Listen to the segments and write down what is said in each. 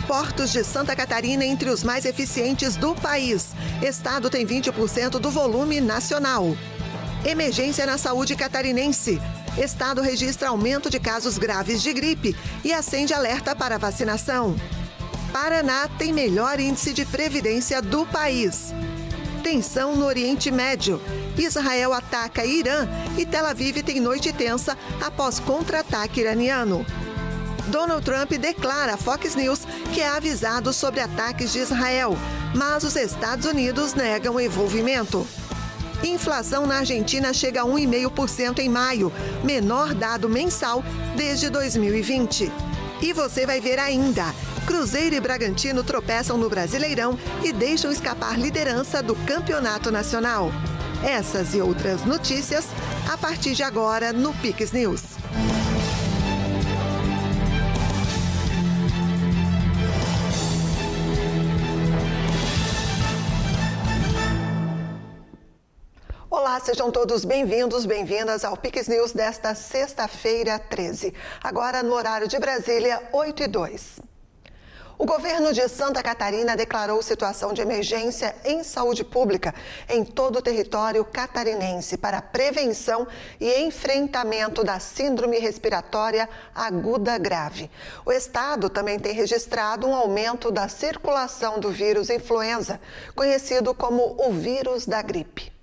Portos de Santa Catarina entre os mais eficientes do país. Estado tem 20% do volume nacional. Emergência na saúde catarinense. Estado registra aumento de casos graves de gripe e acende alerta para vacinação. Paraná tem melhor índice de previdência do país. Tensão no Oriente Médio. Israel ataca Irã e Tel Aviv tem noite tensa após contra-ataque iraniano. Donald Trump declara à Fox News que é avisado sobre ataques de Israel, mas os Estados Unidos negam envolvimento. Inflação na Argentina chega a 1,5% em maio, menor dado mensal desde 2020. E você vai ver ainda, Cruzeiro e Bragantino tropeçam no Brasileirão e deixam escapar liderança do Campeonato Nacional. Essas e outras notícias a partir de agora no Pix News. Olá, sejam todos bem-vindos, bem-vindas ao Pix News desta sexta-feira 13. Agora no horário de Brasília, 8h02. O governo de Santa Catarina declarou situação de emergência em saúde pública em todo o território catarinense para prevenção e enfrentamento da síndrome respiratória aguda grave. O estado também tem registrado um aumento da circulação do vírus influenza, conhecido como o vírus da gripe.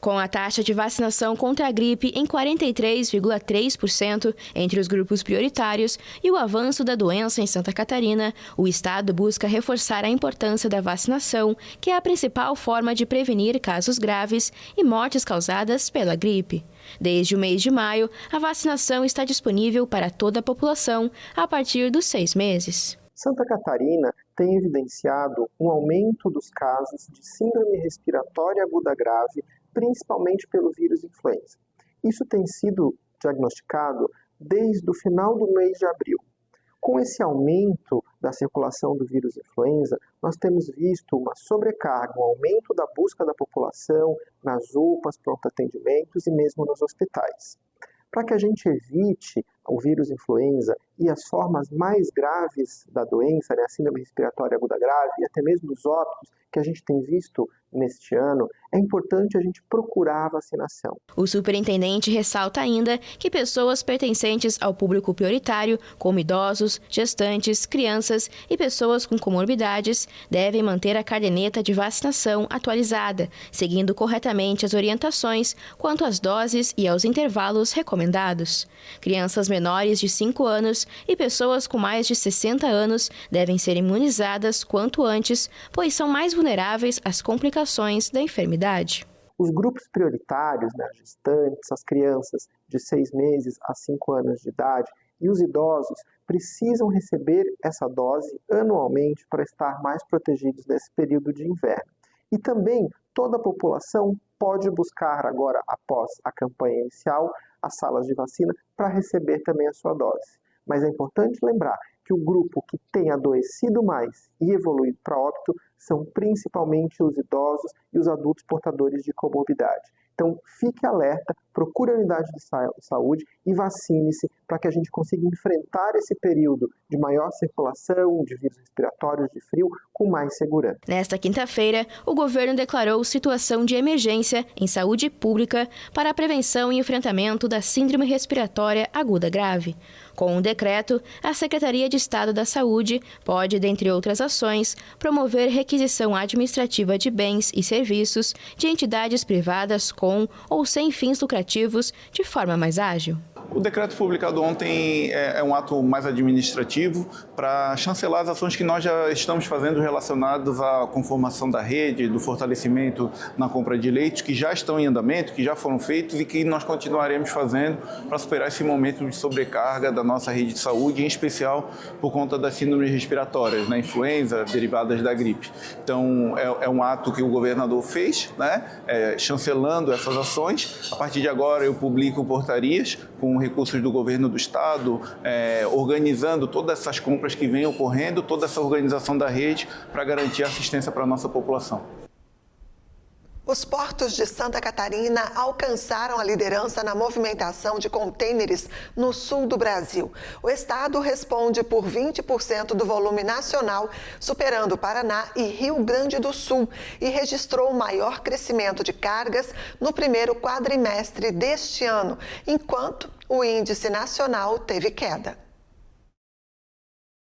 Com a taxa de vacinação contra a gripe em 43,3% entre os grupos prioritários e o avanço da doença em Santa Catarina, o estado busca reforçar a importância da vacinação, que é a principal forma de prevenir casos graves e mortes causadas pela gripe. Desde o mês de maio, a vacinação está disponível para toda a população a partir dos 6 meses. Santa Catarina tem evidenciado um aumento dos casos de síndrome respiratória aguda grave, principalmente pelo vírus influenza. Isso tem sido diagnosticado desde o final do mês de abril. Com esse aumento da circulação do vírus influenza, nós temos visto uma sobrecarga, um aumento da busca da população nas UPAs, pronto-atendimentos e mesmo nos hospitais. Para que a gente evite o vírus influenza e as formas mais graves da doença, a síndrome respiratória aguda grave e até mesmo os óbitos que a gente tem visto neste ano, é importante a gente procurar a vacinação. O superintendente ressalta ainda que pessoas pertencentes ao público prioritário, como idosos, gestantes, crianças e pessoas com comorbidades, devem manter a caderneta de vacinação atualizada, seguindo corretamente as orientações quanto às doses e aos intervalos recomendados. Crianças menores de 5 anos e pessoas com mais de 60 anos devem ser imunizadas quanto antes, pois são mais vulneráveis às complicações da enfermidade. Os grupos prioritários, as gestantes, as crianças de 6 meses a 5 anos de idade e os idosos precisam receber essa dose anualmente para estar mais protegidos nesse período de inverno. E também toda a população pode buscar agora, após a campanha inicial, as salas de vacina para receber também a sua dose. Mas é importante lembrar que o grupo que tem adoecido mais e evoluído para óbito são principalmente os idosos e os adultos portadores de comorbidade. Então, fique alerta, procure a unidade de saúde e vacine-se para que a gente consiga enfrentar esse período de maior circulação de vírus respiratórios, de frio, com mais segurança. Nesta quinta-feira, o governo declarou situação de emergência em saúde pública para a prevenção e enfrentamento da síndrome respiratória aguda grave. Com o decreto, a Secretaria de Estado da Saúde pode, dentre outras ações, promover requisição administrativa de bens e serviços de entidades privadas com ou sem fins lucrativos de forma mais ágil. O decreto publicado ontem é um ato mais administrativo para chancelar as ações que nós já estamos fazendo relacionadas à conformação da rede, do fortalecimento na compra de leitos, que já estão em andamento, que já foram feitos e que nós continuaremos fazendo para superar esse momento de sobrecarga da nossa rede de saúde, em especial por conta das síndromes respiratórias, influenza, derivadas da gripe. Então, é um ato que o governador fez, chancelando essas ações. A partir de agora, eu publico portarias com recursos do governo do estado, organizando todas essas compras que vêm ocorrendo, toda essa organização da rede para garantir assistência para a nossa população. Os portos de Santa Catarina alcançaram a liderança na movimentação de contêineres no sul do Brasil. O estado responde por 20% do volume nacional, superando Paraná e Rio Grande do Sul, e registrou o maior crescimento de cargas no primeiro quadrimestre deste ano, enquanto o índice nacional teve queda.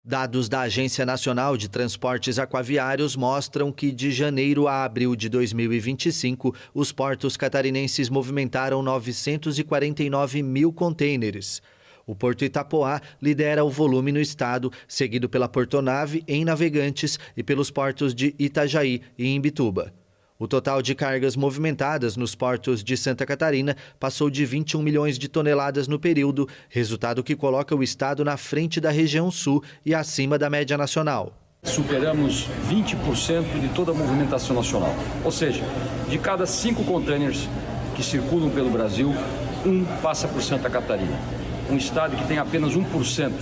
Dados da Agência Nacional de Transportes Aquaviários mostram que de janeiro a abril de 2025, os portos catarinenses movimentaram 949 mil contêineres. O Porto Itapoá lidera o volume no estado, seguido pela Portonave, em Navegantes, e pelos portos de Itajaí e Imbituba. O total de cargas movimentadas nos portos de Santa Catarina passou de 21 milhões de toneladas no período, resultado que coloca o estado na frente da região sul e acima da média nacional. Superamos 20% de toda a movimentação nacional. Ou seja, de cada 5 contêineres que circulam pelo Brasil, 1 passa por Santa Catarina. Um estado que tem apenas 1%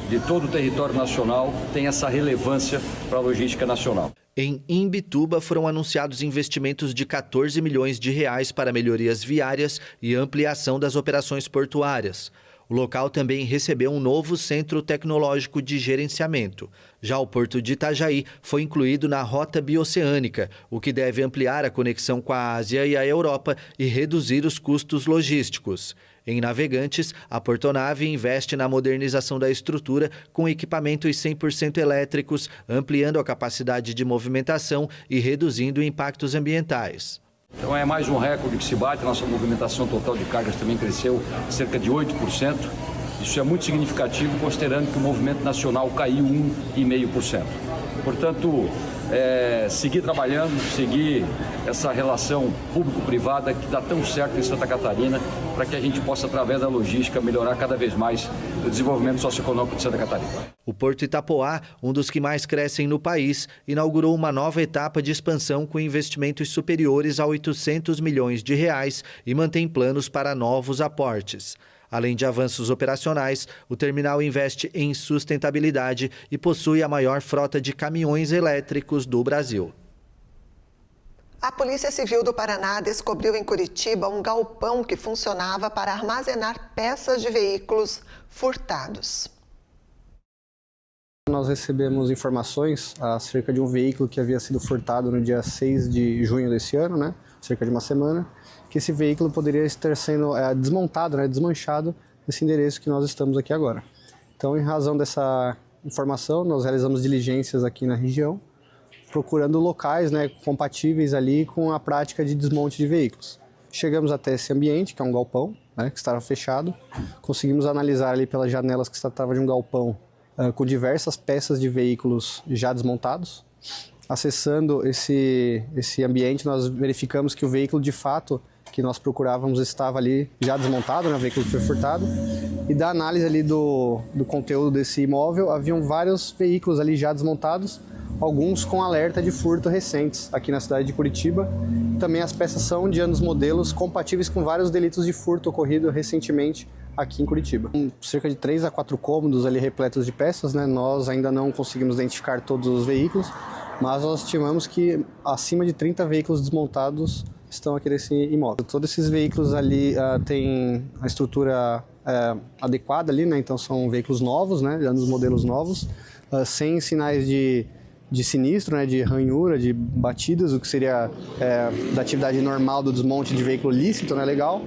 de todo o território nacional tem essa relevância para a logística nacional. Em Imbituba foram anunciados investimentos de 14 milhões de reais para melhorias viárias e ampliação das operações portuárias. O local também recebeu um novo centro tecnológico de gerenciamento. Já o porto de Itajaí foi incluído na Rota Bioceânica, o que deve ampliar a conexão com a Ásia e a Europa e reduzir os custos logísticos. Em Navegantes, a Portonave investe na modernização da estrutura com equipamentos 100% elétricos, ampliando a capacidade de movimentação e reduzindo impactos ambientais. Então é mais um recorde que se bate, nossa movimentação total de cargas também cresceu cerca de 8%. Isso é muito significativo, considerando que o movimento nacional caiu 1,5%. Portanto, seguir trabalhando, seguir essa relação público-privada que dá tão certo em Santa Catarina, para que a gente possa, através da logística, melhorar cada vez mais o desenvolvimento socioeconômico de Santa Catarina. O Porto Itapoá, um dos que mais crescem no país, inaugurou uma nova etapa de expansão com investimentos superiores a 800 milhões de reais e mantém planos para novos aportes. Além de avanços operacionais, o terminal investe em sustentabilidade e possui a maior frota de caminhões elétricos do Brasil. A Polícia Civil do Paraná descobriu em Curitiba um galpão que funcionava para armazenar peças de veículos furtados. Nós recebemos informações acerca de um veículo que havia sido furtado no dia 6 de junho desse ano, né? Cerca de uma semana, que esse veículo poderia estar sendo desmontado, desmanchado nesse endereço que nós estamos aqui agora. Então, em razão dessa informação, nós realizamos diligências aqui na região, procurando locais compatíveis ali com a prática de desmonte de veículos. Chegamos até esse ambiente, que é um galpão, que estava fechado. Conseguimos analisar ali pelas janelas que se tratava de um galpão com diversas peças de veículos já desmontados. Acessando esse ambiente, nós verificamos que o veículo, de fato, que nós procurávamos estava ali já desmontado, o veículo que foi furtado. E da análise ali do conteúdo desse imóvel, haviam vários veículos ali já desmontados, alguns com alerta de furto recentes aqui na cidade de Curitiba. Também as peças são de anos modelos compatíveis com vários delitos de furto ocorrido recentemente aqui em Curitiba. Cerca de 3 a 4 cômodos ali repletos de peças, nós ainda não conseguimos identificar todos os veículos, mas nós estimamos que acima de 30 veículos desmontados estão aqui nesse imóvel. Todos esses veículos ali têm a estrutura adequada ali, então são veículos novos, anos modelos novos, sem sinais de sinistro, de ranhura, de batidas, o que seria da atividade normal do desmonte de veículo lícito, legal.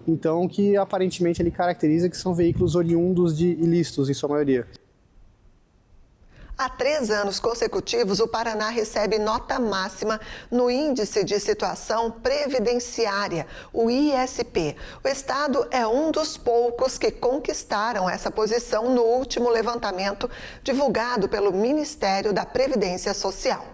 Então, o que aparentemente ele caracteriza que são veículos oriundos de ilícitos, em sua maioria. Há 3 anos consecutivos, o Paraná recebe nota máxima no Índice de Situação Previdenciária, o ISP. O estado é um dos poucos que conquistaram essa posição no último levantamento divulgado pelo Ministério da Previdência Social.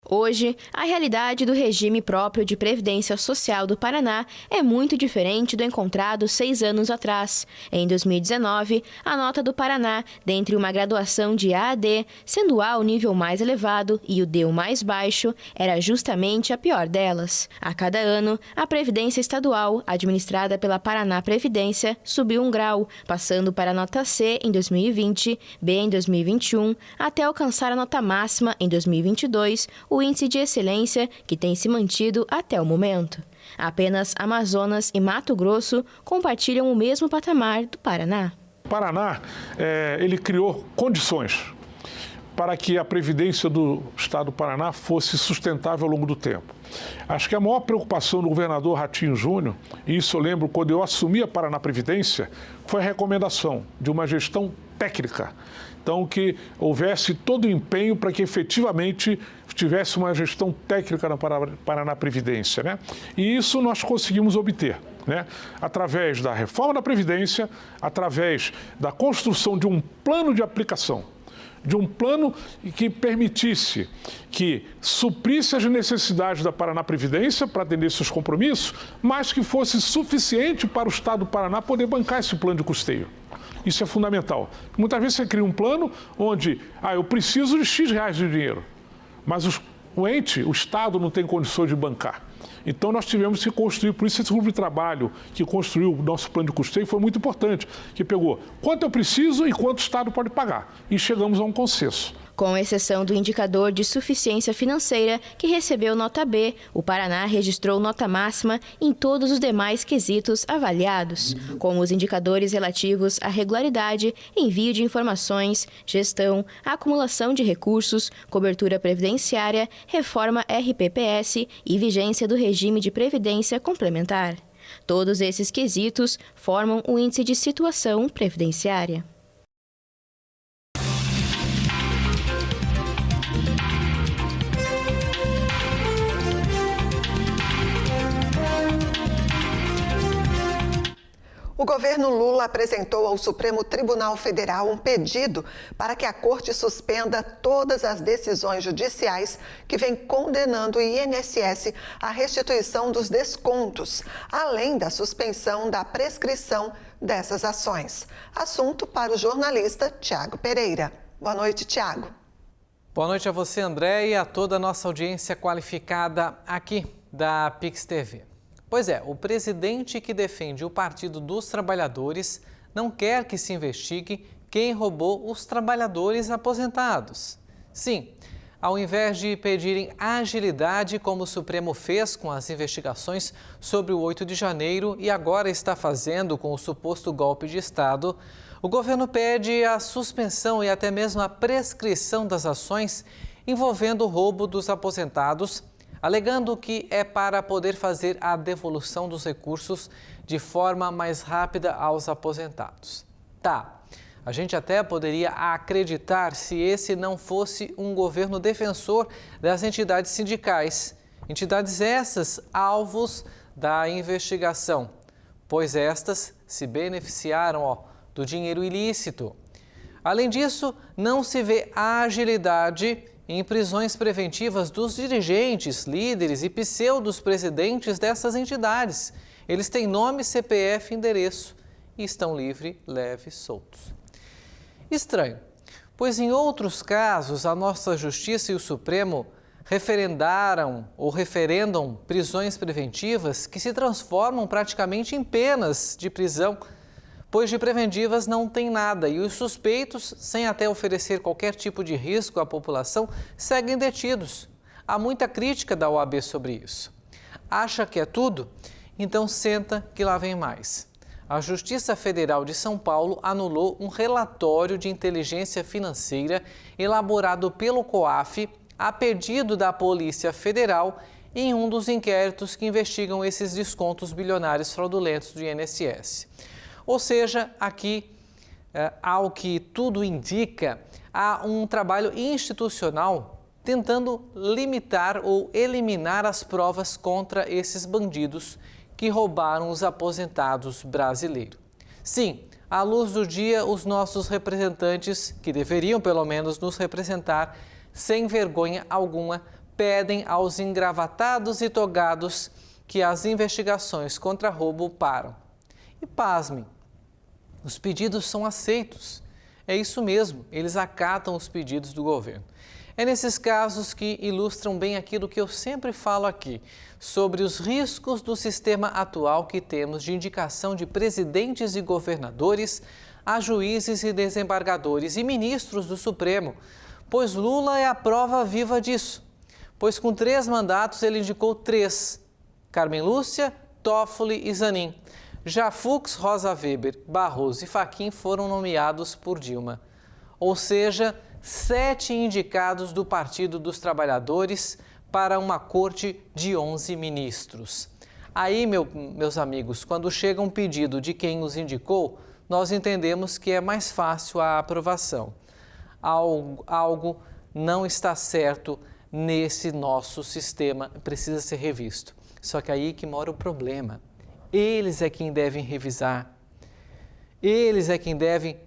Hoje, a realidade do regime próprio de previdência social do Paraná é muito diferente do encontrado 6 anos atrás. Em 2019, a nota do Paraná, dentre uma graduação de A a D, sendo A o nível mais elevado e o D o mais baixo, era justamente a pior delas. A cada ano, a Previdência Estadual, administrada pela Paraná Previdência, subiu 1 grau, passando para a nota C em 2020, B em 2021, até alcançar a nota máxima em 2022, o o índice de excelência que tem se mantido até o momento. Apenas Amazonas e Mato Grosso compartilham o mesmo patamar do Paraná. O Paraná, ele criou condições para que a previdência do estado do Paraná fosse sustentável ao longo do tempo. Acho que a maior preocupação do governador Ratinho Júnior, e isso eu lembro quando eu assumi a Paraná Previdência, foi a recomendação de uma gestão técnica. Então, que houvesse todo o empenho para que efetivamente tivesse uma gestão técnica na Paraná Previdência, né? E isso nós conseguimos obter, né? Através da reforma da Previdência, através da construção de um plano de aplicação, de um plano que permitisse, que suprisse as necessidades da Paraná Previdência para atender seus compromissos, mas que fosse suficiente para o Estado do Paraná poder bancar esse plano de custeio. Isso é fundamental. Muitas vezes você cria um plano onde, eu preciso de X reais de dinheiro, mas o ente, o Estado, não tem condições de bancar. Então, nós tivemos que construir, por isso esse grupo de trabalho que construiu o nosso plano de custeio foi muito importante, que pegou quanto eu preciso e quanto o Estado pode pagar. E chegamos a um consenso. Com exceção do indicador de suficiência financeira, que recebeu nota B, o Paraná registrou nota máxima em todos os demais quesitos avaliados, como os indicadores relativos à regularidade, envio de informações, gestão, acumulação de recursos, cobertura previdenciária, reforma RPPS e vigência do regime de previdência complementar. Todos esses quesitos formam o índice de situação previdenciária. O governo Lula apresentou ao Supremo Tribunal Federal um pedido para que a Corte suspenda todas as decisões judiciais que vêm condenando o INSS à restituição dos descontos, além da suspensão da prescrição dessas ações. Assunto para o jornalista Tiago Pereira. Boa noite, Tiago. Boa noite a você, André, e a toda a nossa audiência qualificada aqui da Pix TV. Pois é, o presidente que defende o Partido dos Trabalhadores não quer que se investigue quem roubou os trabalhadores aposentados. Sim, ao invés de pedirem agilidade, como o Supremo fez com as investigações sobre o 8 de janeiro e agora está fazendo com o suposto golpe de Estado, o governo pede a suspensão e até mesmo a prescrição das ações envolvendo o roubo dos aposentados, alegando que é para poder fazer a devolução dos recursos de forma mais rápida aos aposentados. Tá, a gente até poderia acreditar se esse não fosse um governo defensor das entidades sindicais, entidades essas alvos da investigação, pois estas se beneficiaram do dinheiro ilícito. Além disso, não se vê a agilidade em prisões preventivas dos dirigentes, líderes e pseudos presidentes dessas entidades. Eles têm nome, CPF, endereço e estão livres, leves, soltos. Estranho, pois em outros casos a nossa Justiça e o Supremo referendam prisões preventivas que se transformam praticamente em penas de prisão, pois de preventivas não tem nada e os suspeitos, sem até oferecer qualquer tipo de risco à população, seguem detidos. Há muita crítica da OAB sobre isso. Acha que é tudo? Então senta que lá vem mais. A Justiça Federal de São Paulo anulou um relatório de inteligência financeira elaborado pelo COAF a pedido da Polícia Federal em um dos inquéritos que investigam esses descontos bilionários fraudulentos do INSS. Ou seja, aqui, ao que tudo indica, há um trabalho institucional tentando limitar ou eliminar as provas contra esses bandidos que roubaram os aposentados brasileiros. Sim, à luz do dia, os nossos representantes, que deveriam pelo menos nos representar, sem vergonha alguma, pedem aos engravatados e togados que as investigações contra roubo param. E pasmem, os pedidos são aceitos. É isso mesmo, eles acatam os pedidos do governo. É nesses casos que ilustram bem aquilo que eu sempre falo aqui, sobre os riscos do sistema atual que temos de indicação de presidentes e governadores a juízes e desembargadores e ministros do Supremo, pois Lula é a prova viva disso. pois com 3 mandatos ele indicou 3: Carmen Lúcia, Toffoli e Zanin. Já Fux, Rosa Weber, Barroso e Fachin foram nomeados por Dilma. Ou seja, 7 indicados do Partido dos Trabalhadores para uma corte de 11 ministros. Aí, meus amigos, quando chega um pedido de quem os indicou, nós entendemos que é mais fácil a aprovação. Algo não está certo nesse nosso sistema, precisa ser revisto. Só que aí que mora o problema. Eles é quem devem revisar, eles é quem devem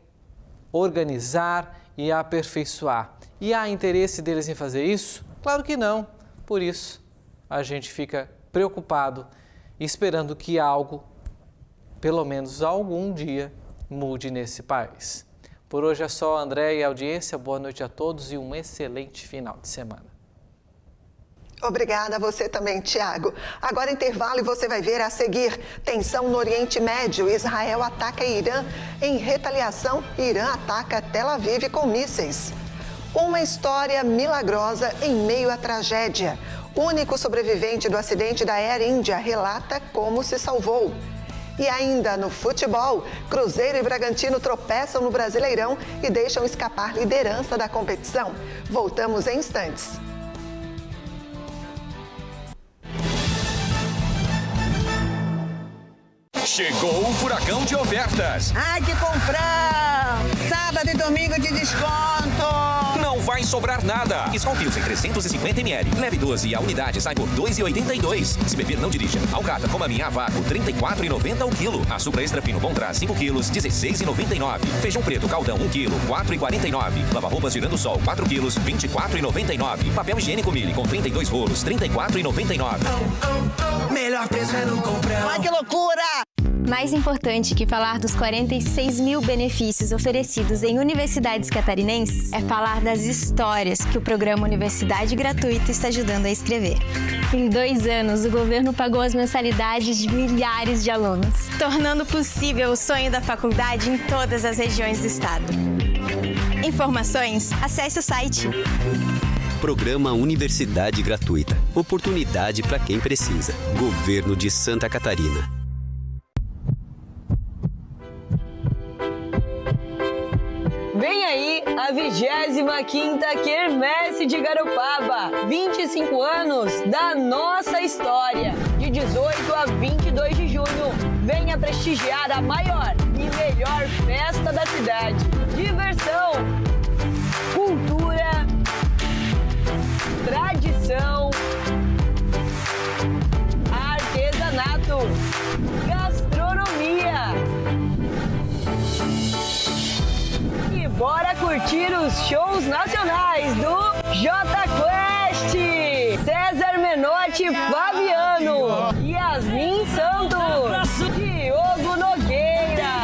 organizar e aperfeiçoar. E há interesse deles em fazer isso? Claro que não. Por isso, a gente fica preocupado, esperando que algo, pelo menos algum dia, mude nesse país. Por hoje é só, André e audiência. Boa noite a todos e um excelente final de semana. Obrigada a você também, Tiago. Agora intervalo e você vai ver a seguir. Tensão no Oriente Médio. Israel ataca Irã. Em retaliação, Irã ataca Tel Aviv com mísseis. Uma história milagrosa em meio à tragédia. O único sobrevivente do acidente da Air India relata como se salvou. E ainda no futebol, Cruzeiro e Bragantino tropeçam no Brasileirão e deixam escapar liderança da competição. Voltamos em instantes. Chegou o furacão de ofertas. Ai, que comprar! Sábado e domingo de desconto! Não vai sobrar nada. Skol Pilsen 350 ml. Leve 12 e a unidade sai por R$ 2,82. Se beber, não dirija. Alcatra com a minha a vácuo, R$ 34,90 o quilo. Açúcar extra fino Bom Trás 5 quilos, R$ 16,99. Feijão preto Caldão 1 quilo, R$ 4,49. Lava-roupas Girando Sol 4 quilos, R$ 24,99. Papel higiênico Mille com 32 rolos, R$ 34,99. Melhor preço é no Comprão. Ai, que loucura! Mais importante que falar dos 46 mil benefícios oferecidos em universidades catarinenses é falar das histórias que o programa Universidade Gratuita está ajudando a escrever. Em 2 anos, o governo pagou as mensalidades de milhares de alunos, tornando possível o sonho da faculdade em todas as regiões do estado. Informações, acesse o site. Programa Universidade Gratuita. Oportunidade para quem precisa. Governo de Santa Catarina. Vem aí a 25ª Quermesse de Garopaba, 25 anos da nossa história. De 18 a 22 de junho, venha prestigiar a maior e melhor festa da cidade. Diversão, cultura, tradição, artesanato, gastronomia. Bora curtir os shows nacionais do J Quest, César Menotti Fabiano, Yasmin Santos, Diogo Nogueira.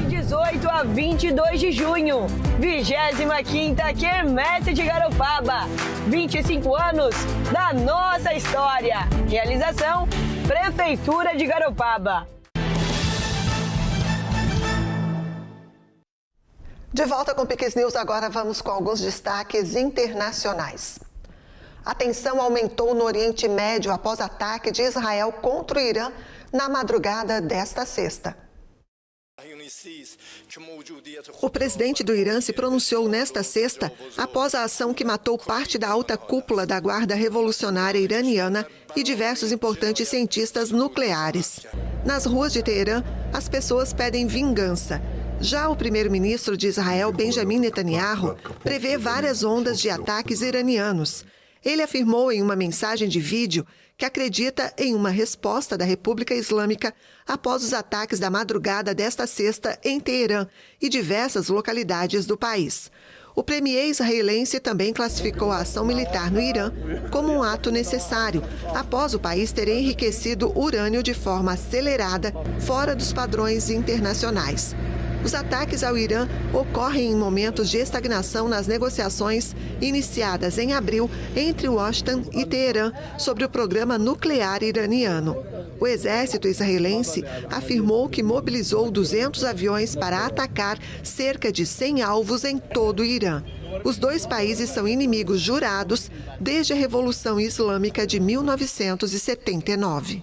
18 a 22 de junho, 25ª Quermesse de Garopaba, 25 anos da nossa história. Realização, Prefeitura de Garopaba. De volta com o Piques News, agora vamos com alguns destaques internacionais. A tensão aumentou no Oriente Médio após ataque de Israel contra o Irã na madrugada desta sexta. O presidente do Irã se pronunciou nesta sexta após a ação que matou parte da alta cúpula da Guarda Revolucionária Iraniana e diversos importantes cientistas nucleares. Nas ruas de Teherã, as pessoas pedem vingança. Já o primeiro-ministro de Israel, Benjamin Netanyahu, prevê várias ondas de ataques iranianos. Ele afirmou em uma mensagem de vídeo que acredita em uma resposta da República Islâmica após os ataques da madrugada desta sexta em Teherã e diversas localidades do país. O premier israelense também classificou a ação militar no Irã como um ato necessário, após o país ter enriquecido urânio de forma acelerada, fora dos padrões internacionais. Os ataques ao Irã ocorrem em momentos de estagnação nas negociações iniciadas em abril entre Washington e Teherã sobre o programa nuclear iraniano. O exército israelense afirmou que mobilizou 200 aviões para atacar cerca de 100 alvos em todo o Irã. Os dois países são inimigos jurados desde a Revolução Islâmica de 1979.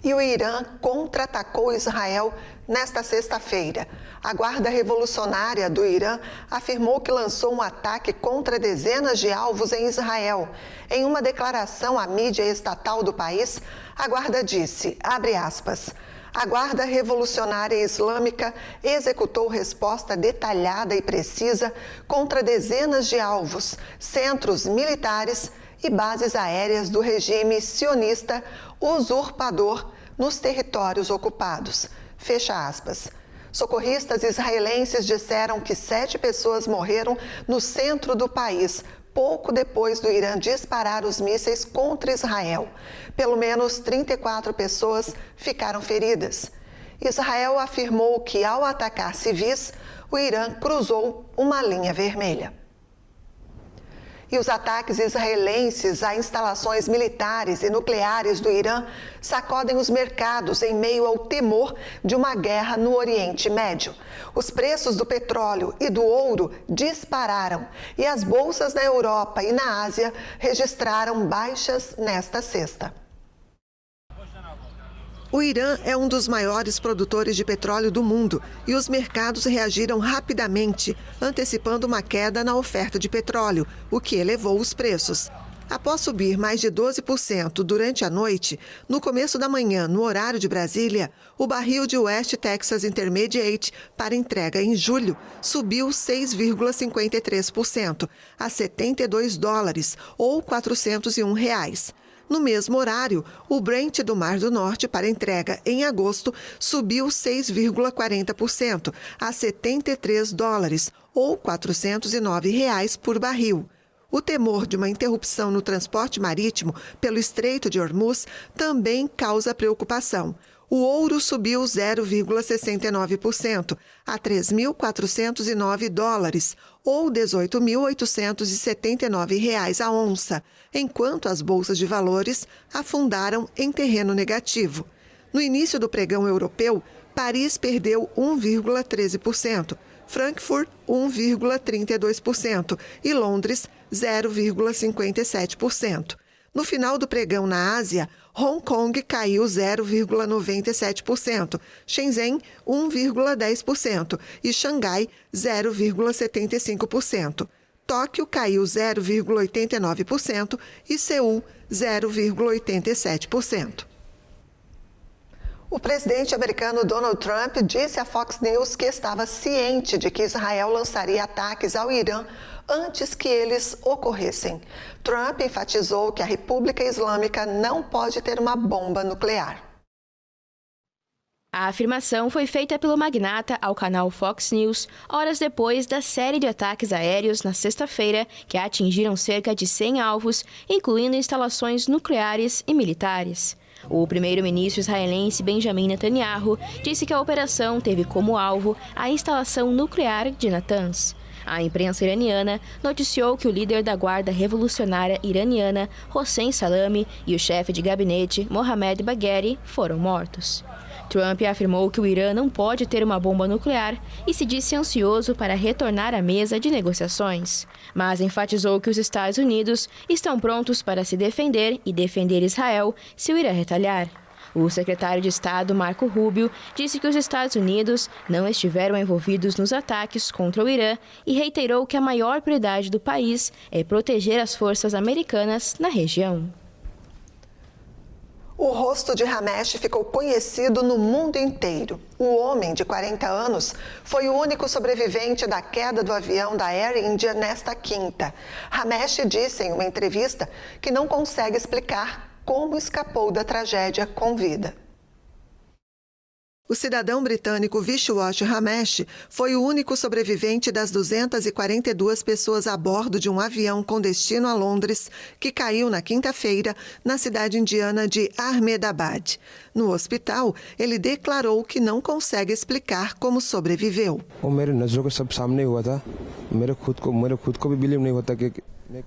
E o Irã contra-atacou Israel nesta sexta-feira. A Guarda Revolucionária do Irã afirmou que lançou um ataque contra dezenas de alvos em Israel. Em uma declaração à mídia estatal do país, a Guarda disse, abre aspas, a Guarda Revolucionária Islâmica executou resposta detalhada e precisa contra dezenas de alvos, centros militares e bases aéreas do regime sionista usurpador nos territórios ocupados. Fecha aspas. Socorristas israelenses disseram que 7 pessoas morreram no centro do país, pouco depois do Irã disparar os mísseis contra Israel. Pelo menos 34 pessoas ficaram feridas. Israel afirmou que, ao atacar civis, o Irã cruzou uma linha vermelha. E os ataques israelenses a instalações militares e nucleares do Irã sacodem os mercados em meio ao temor de uma guerra no Oriente Médio. Os preços do petróleo e do ouro dispararam e as bolsas na Europa e na Ásia registraram baixas nesta sexta. O Irã é um dos maiores produtores de petróleo do mundo e os mercados reagiram rapidamente, antecipando uma queda na oferta de petróleo, o que elevou os preços. Após subir mais de 12% durante a noite, no começo da manhã, no horário de Brasília, o barril de West Texas Intermediate para entrega em julho subiu 6,53% a $72 ou R$ 401. No mesmo horário, o Brent do Mar do Norte para entrega em agosto subiu 6,40% a $73 ou R$ 409 por barril. O temor de uma interrupção no transporte marítimo pelo Estreito de Hormuz também causa preocupação. O ouro subiu 0,69% a $3.409 ou R$ 18.879 a onça, enquanto as bolsas de valores afundaram em terreno negativo. No início do pregão europeu, Paris perdeu 1,13%, Frankfurt 1,32% e Londres 0,57%. No final do pregão na Ásia, Hong Kong caiu 0,97%, Shenzhen 1,10% e Xangai 0,75%. Tóquio caiu 0,89% e Seul 0,87%. O presidente americano Donald Trump disse à Fox News que estava ciente de que Israel lançaria ataques ao Irã antes que eles ocorressem. Trump enfatizou que a República Islâmica não pode ter uma bomba nuclear. A afirmação foi feita pelo magnata ao canal Fox News, horas depois da série de ataques aéreos na sexta-feira que atingiram cerca de 100 alvos, incluindo instalações nucleares e militares. O primeiro-ministro israelense Benjamin Netanyahu disse que a operação teve como alvo a instalação nuclear de Natanz. A imprensa iraniana noticiou que o líder da Guarda Revolucionária Iraniana, Hossein Salami, e o chefe de gabinete, Mohammad Bagheri, foram mortos. Trump afirmou que o Irã não pode ter uma bomba nuclear e se disse ansioso para retornar à mesa de negociações, mas enfatizou que os Estados Unidos estão prontos para se defender e defender Israel se o Irã retalhar. O secretário de Estado, Marco Rubio, disse que os Estados Unidos não estiveram envolvidos nos ataques contra o Irã e reiterou que a maior prioridade do país é proteger as forças americanas na região. O rosto de Ramesh ficou conhecido no mundo inteiro. O homem, de 40 anos, foi o único sobrevivente da queda do avião da Air India nesta quinta. Ramesh disse em uma entrevista que não consegue explicar como escapou da tragédia com vida. O cidadão britânico Vishwas Ramesh foi o único sobrevivente das 242 pessoas a bordo de um avião com destino a Londres, que caiu na quinta-feira na cidade indiana de Ahmedabad. No hospital, ele declarou que não consegue explicar como sobreviveu.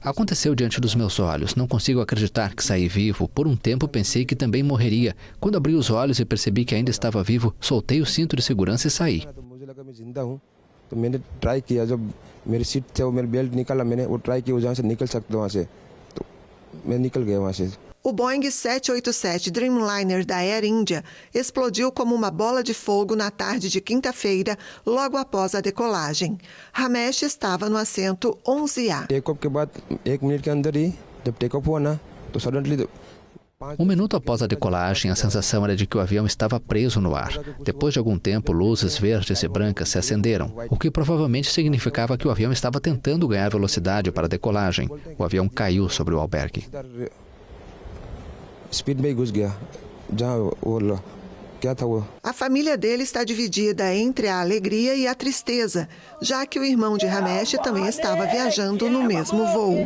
Aconteceu diante dos meus olhos. Não consigo acreditar que saí vivo. Por um tempo pensei que também morreria. Quando abri os olhos e percebi que ainda estava vivo, soltei o cinto de segurança e saí. तो मैंने ट्राई किया, जब मेरी सीट से वो मेरी बेल्ट निकाला, मैंने वो ट्राई किया जहाँ से निकल सकता वहाँ से, तो मैं निकल गया वहाँ से। O Boeing 787 Dreamliner da Air India explodiu como uma bola de fogo na tarde de quinta-feira, logo após a decolagem. Ramesh estava no assento 11A. Take off के बाद 1 मिनट के अंदर ही जब टेक ऑफ हुआ ना, तो suddenly minuto após a decolagem, a sensação era de que o avião estava preso no ar. Depois de algum tempo, luzes verdes e brancas se acenderam, o que provavelmente significava que o avião estava tentando ganhar velocidade para a decolagem. O avião caiu sobre o albergue. A família dele está dividida entre a alegria e a tristeza, já que o irmão de Ramesh também estava viajando no mesmo voo.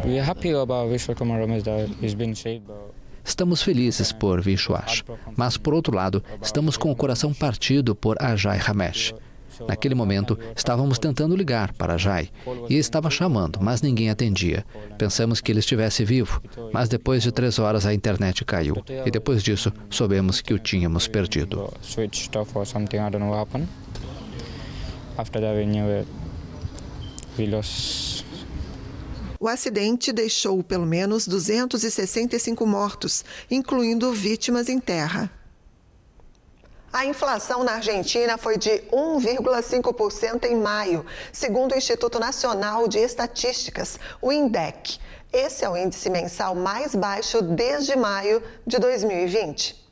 Estamos felizes por Vishwas, mas, por outro lado, estamos com o coração partido por Ajay Ramesh. Naquele momento, estávamos tentando ligar para Ajay e estava chamando, mas ninguém atendia. Pensamos que ele estivesse vivo, mas depois de 3 horas a internet caiu. E depois disso, soubemos que o tínhamos perdido. O acidente deixou pelo menos 265 mortos, incluindo vítimas em terra. A inflação na Argentina foi de 1,5% em maio, segundo o Instituto Nacional de Estatísticas, o INDEC. Esse é o índice mensal mais baixo desde maio de 2020.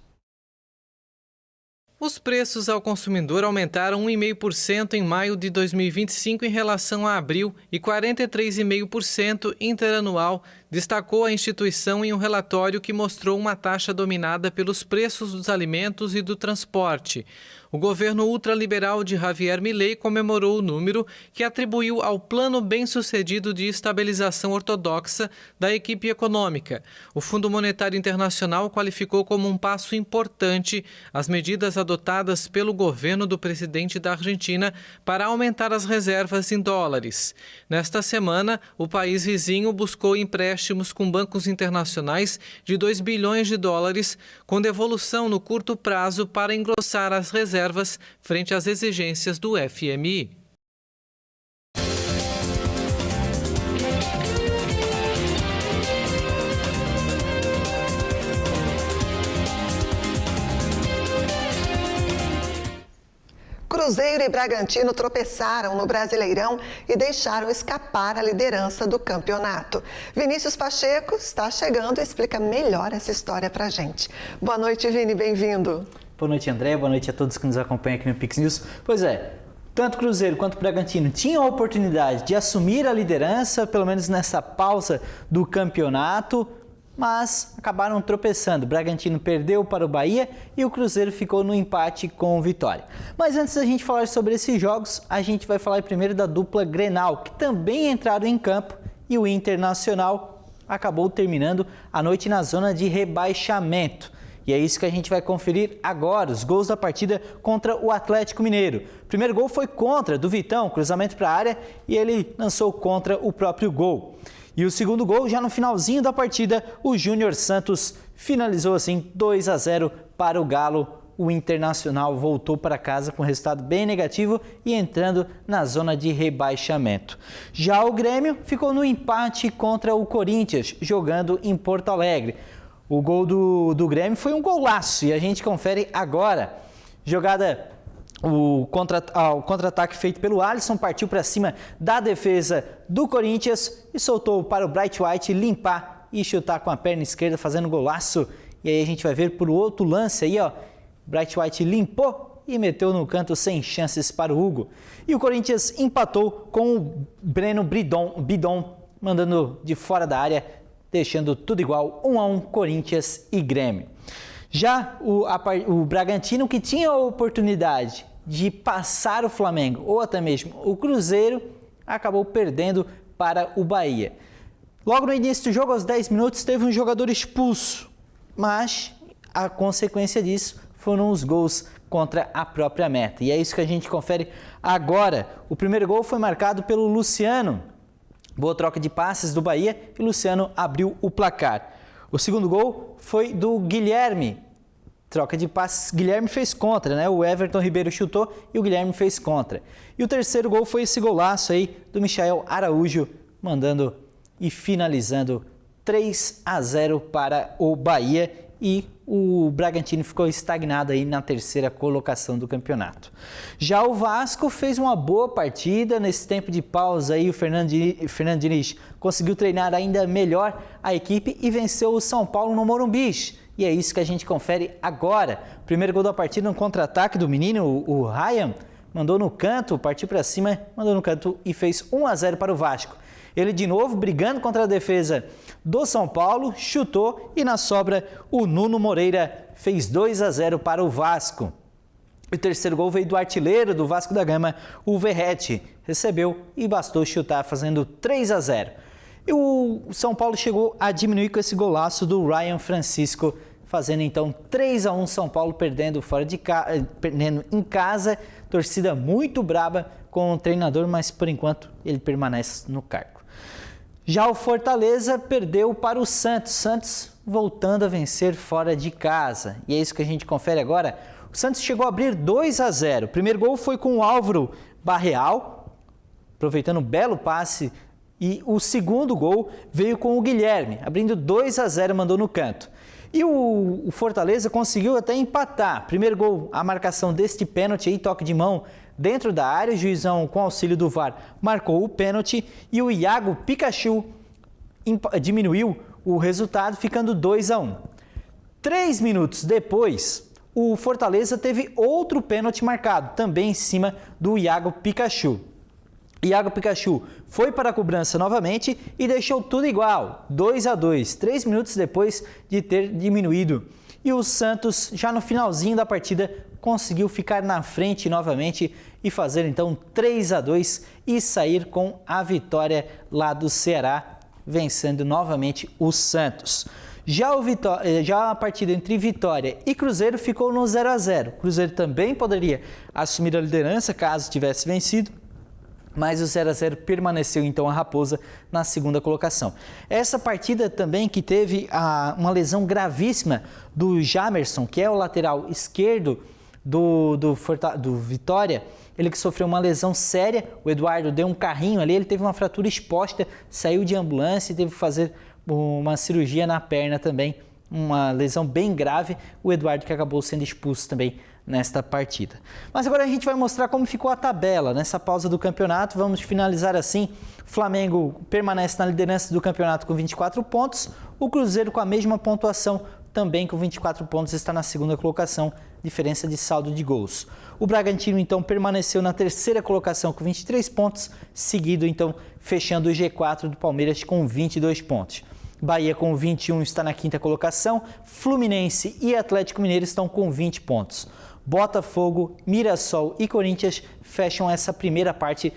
Os preços ao consumidor aumentaram 1,5% em maio de 2025 em relação a abril e 43,5% interanual, destacou a instituição em um relatório que mostrou uma taxa dominada pelos preços dos alimentos e do transporte. O governo ultraliberal de Javier Milei comemorou o número, que atribuiu ao plano bem-sucedido de estabilização ortodoxa da equipe econômica. O Fundo Monetário Internacional qualificou como um passo importante as medidas adotadas pelo governo do presidente da Argentina para aumentar as reservas em dólares. Nesta semana, o país vizinho buscou empréstimos com bancos internacionais de 2 bilhões de dólares, com devolução no curto prazo para engrossar as reservas frente às exigências do FMI. Cruzeiro e Bragantino tropeçaram no Brasileirão e deixaram escapar a liderança do campeonato. Vinícius Pacheco está chegando e explica melhor essa história pra gente. Boa noite, Vini, bem-vindo. Boa noite, André. Boa noite a todos que nos acompanham aqui no Pix News. Pois é, tanto Cruzeiro quanto Bragantino tinham a oportunidade de assumir a liderança, pelo menos nessa pausa do campeonato, mas acabaram tropeçando. O Bragantino perdeu para o Bahia e o Cruzeiro ficou no empate com o Vitória. Mas antes da gente falar sobre esses jogos, a gente vai falar primeiro da dupla Grenal, que também entraram em campo, e o Internacional acabou terminando a noite na zona de rebaixamento. E é isso que a gente vai conferir agora, os gols da partida contra o Atlético Mineiro. O primeiro gol foi contra, do Vitão, cruzamento para a área, e ele lançou contra o próprio gol. E o segundo gol, já no finalzinho da partida, o Júnior Santos finalizou assim 2-0 para o Galo. O Internacional voltou para casa com resultado bem negativo e entrando na zona de rebaixamento. Já o Grêmio ficou no empate contra o Corinthians, jogando em Porto Alegre. O gol do Grêmio foi um golaço e a gente confere agora. O contra-ataque feito pelo Alisson partiu para cima da defesa do Corinthians e soltou para o Bright White limpar e chutar com a perna esquerda, fazendo golaço. E aí a gente vai ver por outro lance aí, ó. Bright White limpou e meteu no canto sem chances para o Hugo. E o Corinthians empatou com o Breno Bidon, mandando de fora da área, deixando tudo igual, 1-1, Corinthians e Grêmio. Já o Bragantino, que tinha a oportunidade de passar o Flamengo ou até mesmo o Cruzeiro, acabou perdendo para o Bahia. Logo no início do jogo, aos 10 minutos, teve um jogador expulso, mas a consequência disso foram os gols contra a própria meta. E é isso que a gente confere agora. O primeiro gol foi marcado pelo Luciano. Boa troca de passes do Bahia e Luciano abriu o placar. O segundo gol foi do Guilherme. troca de passes, Guilherme fez contra, né? O Everton Ribeiro chutou e o Guilherme fez contra. E o terceiro gol foi esse golaço aí do Michael Araújo, mandando e finalizando 3-0 para o Bahia, e o Bragantino ficou estagnado aí na terceira colocação do campeonato. Já o Vasco fez uma boa partida. Nesse tempo de pausa aí, o Fernando Diniz conseguiu treinar ainda melhor a equipe e venceu o São Paulo no Morumbi. E é isso que a gente confere agora. Primeiro gol da partida, um contra-ataque do menino, o Ryan, mandou no canto, partiu para cima, mandou no canto e fez 1-0 para o Vasco. Ele de novo brigando contra a defesa do São Paulo, chutou e na sobra o Nuno Moreira fez 2-0 para o Vasco. O terceiro gol veio do artilheiro do Vasco da Gama, o Verratti, recebeu e bastou chutar, fazendo 3-0. E o São Paulo chegou a diminuir com esse golaço do Ryan Francisco, fazendo então 3-1, São Paulo perdendo perdendo em casa, torcida muito braba com o treinador, mas por enquanto ele permanece no cargo. Já o Fortaleza perdeu para o Santos voltando a vencer fora de casa. E é isso que a gente confere agora. O Santos chegou a abrir 2-0. O primeiro gol foi com o Álvaro Barreal, aproveitando um belo passe. E o segundo gol veio com o Guilherme, abrindo 2-0, mandou no canto. E o Fortaleza conseguiu até empatar. Primeiro gol, a marcação deste pênalti aí, toque de mão dentro da área. O juizão, com auxílio do VAR, marcou o pênalti. E o Iago Pikachu diminuiu o resultado, ficando 2-1. 3 minutos depois, o Fortaleza teve outro pênalti marcado, também em cima do Iago Pikachu. Iago Pikachu foi para a cobrança novamente e deixou tudo igual, 2-2, 3 minutos depois de ter diminuído. E o Santos, já no finalzinho da partida, conseguiu ficar na frente novamente e fazer então 3-2 e sair com a vitória lá do Ceará, vencendo novamente o Santos. Já a partida entre Vitória e Cruzeiro ficou no 0-0. Cruzeiro também poderia assumir a liderança caso tivesse vencido, mas o 0-0 permaneceu então a Raposa na segunda colocação. Essa partida também que teve uma lesão gravíssima do Jamerson, que é o lateral esquerdo do Vitória, ele que sofreu uma lesão séria. O Eduardo deu um carrinho ali, ele teve uma fratura exposta, saiu de ambulância e teve que fazer uma cirurgia na perna também, uma lesão bem grave. O Eduardo que acabou sendo expulso também nesta partida. Mas agora a gente vai mostrar como ficou a tabela nessa pausa do campeonato. Vamos finalizar assim. O Flamengo permanece na liderança do campeonato com 24 pontos. O Cruzeiro com a mesma pontuação, também com 24 pontos, está na segunda colocação, diferença de saldo de gols. O Bragantino então permaneceu na terceira colocação com 23 pontos, seguido então fechando o G4 do Palmeiras com 22 pontos. Bahia com 21 está na quinta colocação, Fluminense e Atlético Mineiro estão com 20 pontos. Botafogo, Mirassol e Corinthians fecham essa primeira parte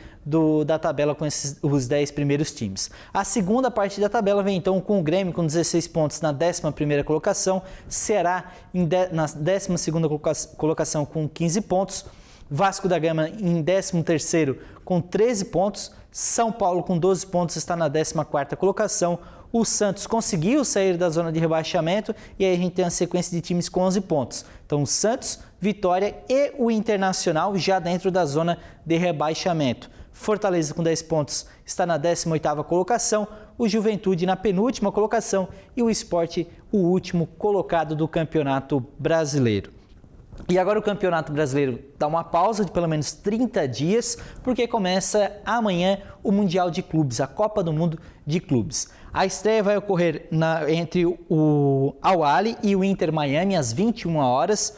da tabela com os 10 primeiros times. A segunda parte da tabela vem então com o Grêmio com 16 pontos na 11ª colocação, Ceará na 12ª colocação com 15 pontos, Vasco da Gama em 13º com 13 pontos, São Paulo com 12 pontos está na 14ª colocação, o Santos conseguiu sair da zona de rebaixamento e aí a gente tem a sequência de times com 11 pontos. Então o Santos, Vitória e o Internacional já dentro da zona de rebaixamento. Fortaleza com 10 pontos está na 18ª colocação, o Juventude na penúltima colocação e o Sport o último colocado do Campeonato Brasileiro. E agora o Campeonato Brasileiro dá uma pausa de pelo menos 30 dias, porque começa amanhã o Mundial de Clubes, a Copa do Mundo de Clubes. A estreia vai ocorrer entre o Al-Ahly e o Inter Miami às 21 horas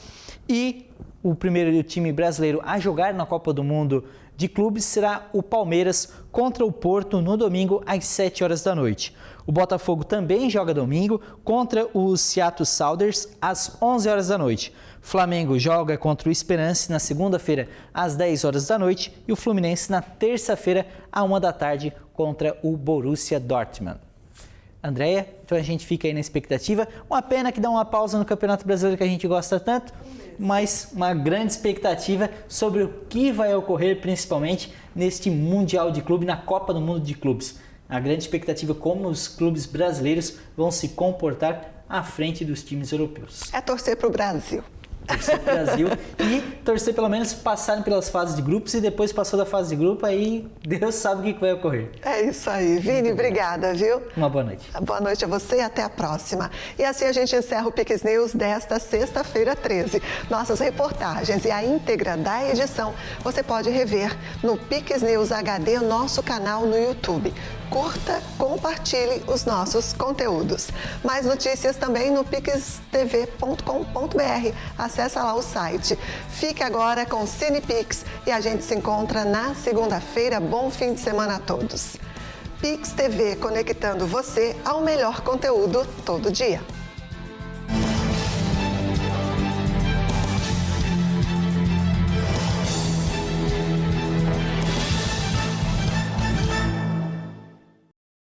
e o primeiro time brasileiro a jogar na Copa do Mundo de Clubes será o Palmeiras contra o Porto no domingo às 7 horas da noite. O Botafogo também joga domingo contra o Seattle Sounders às 11 horas da noite. Flamengo joga contra o Esperance na segunda-feira às 10 horas da noite e o Fluminense na terça-feira à 1 da tarde contra o Borussia Dortmund. Andréia, então a gente fica aí na expectativa. Uma pena que dá uma pausa no Campeonato Brasileiro que a gente gosta tanto, mas uma grande expectativa sobre o que vai ocorrer principalmente neste Mundial de Clube, na Copa do Mundo de Clubes. A grande expectativa é como os clubes brasileiros vão se comportar à frente dos times europeus. É torcer para o Brasil. Torcer para o Brasil e torcer pelo menos passarem pelas fases de grupos e depois passou da fase de grupo, aí Deus sabe o que vai ocorrer. É isso aí. Vini, obrigada, viu? Uma boa noite. Boa noite a você e até a próxima. E assim a gente encerra o Pix News desta sexta-feira 13. Nossas reportagens e a íntegra da edição você pode rever no Pix News HD, nosso canal no YouTube. Curta, compartilhe os nossos conteúdos. Mais notícias também no pixtv.com.br. Acesse lá o site. Fique agora com CinePix e a gente se encontra na segunda-feira. Bom fim de semana a todos. Pix TV, conectando você ao melhor conteúdo todo dia.